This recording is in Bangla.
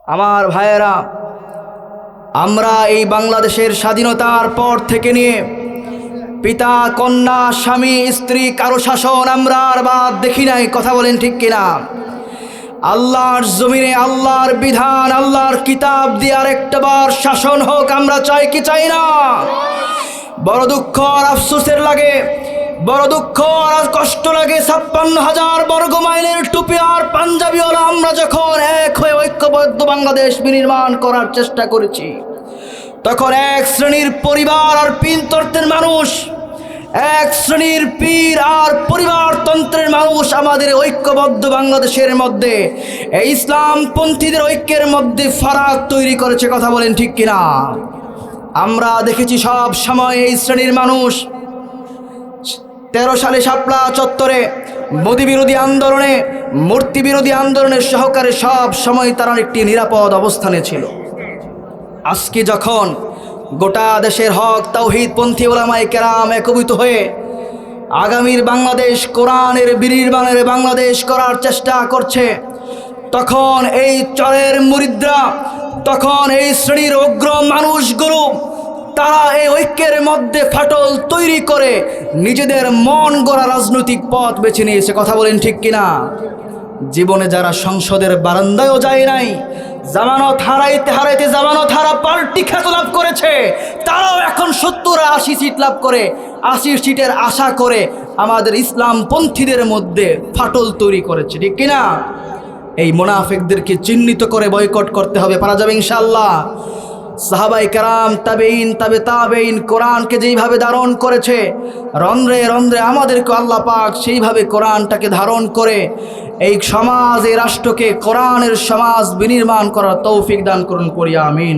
আমার ভাইয়েরা, আমরা এই বাংলাদেশের স্বাধীনতার পর থেকে নিয়ে পিতা কন্যা স্বামী স্ত্রী কারো শাসন আমরা আর বাদ দেখি নাই। কথা বলেন ঠিক কিনা? আল্লাহর জমিনে আল্লাহর বিধান, আল্লাহর কিতাব দিয়ে আরেকটা বার শাসন হোক আমরা চাই কি চাই না? বড় দুঃখ আর আফসোসের লাগে, বড় দুঃখ আর কষ্ট লাগে। 56,000 বর্গ মাইলের টুপি আর পাঞ্জাবিওয়ালা আমরা যখন এক হয়ে ঐক্যবদ্ধ বাংলাদেশ বিনির্মাণ করার চেষ্টা করেছি, তখন এক শ্রেণীর পরিবার আর পিনতন্ত্রের মানুষ, এক শ্রেণীর পীর আর পরিবারতন্ত্রের মানুষ আমাদের ঐক্যবদ্ধ বাংলাদেশের মধ্যে এই ইসলামপন্থীদের ঐক্যের মধ্যে ফারাক তৈরি করেছে। কথা বলেন ঠিক কিনা? আমরা দেখেছি সব সময় এই শ্রেণীর মানুষ 13 সালে শাপলা চত্বরে মোদী বিরোধী আন্দোলনে, মূর্তি বিরোধী আন্দোলনের সহকারে সব সময় তারা একটি নিরাপদ অবস্থানে ছিল। আজকে যখন গোটা দেশের হক তাওহীদপন্থী উলামায়ে কেরাম একভূত হয়ে আগামীর বাংলাদেশ কোরআনের বিনির্মাণের বাংলাদেশ করার চেষ্টা করছে, তখন এই চরের মুরিদরা, তখন এই শ্রেণীর অগ্র মানুষগুলো তারা এই ঐক্যের মধ্যে ফাটল তৈরি করে নিজেদের মন গড়া রাজনৈতিক পথ বেছে নিয়েছে। কথা বলেন ঠিক কিনা? জীবনে যারা সংসদের বারান্দায়ও যায় নাই, জামানত হারাইতে হারাইতে জামানত হারা পার্টি খ্যাত লাভ করেছে, তারাও এখন 70-80 সিট লাভ করে 80 সিটের আশা করে আমাদের ইসলামপন্থীদের মধ্যে ফাটল তৈরি করেছে। ঠিক কিনা? এই মুনাফিকদেরকে চিহ্নিত করে বয়কট করতে হবে। পারা যাবে ইনশাআল্লাহ। সাহাবায়ে কেরাম, তাবেঈন, তাবে তাবেঈন কোরআনকে যেইভাবে ধারণ করেছে, রন্ধ্রে রন্ধ্রে আমাদেরকে আল্লাহ পাক সেইভাবে কোরআনটাকে ধারণ করে এই সমাজ, এই রাষ্ট্রকে কোরআনের সমাজ বিনির্মাণ করার তৌফিক দান করুন, করি আমিন।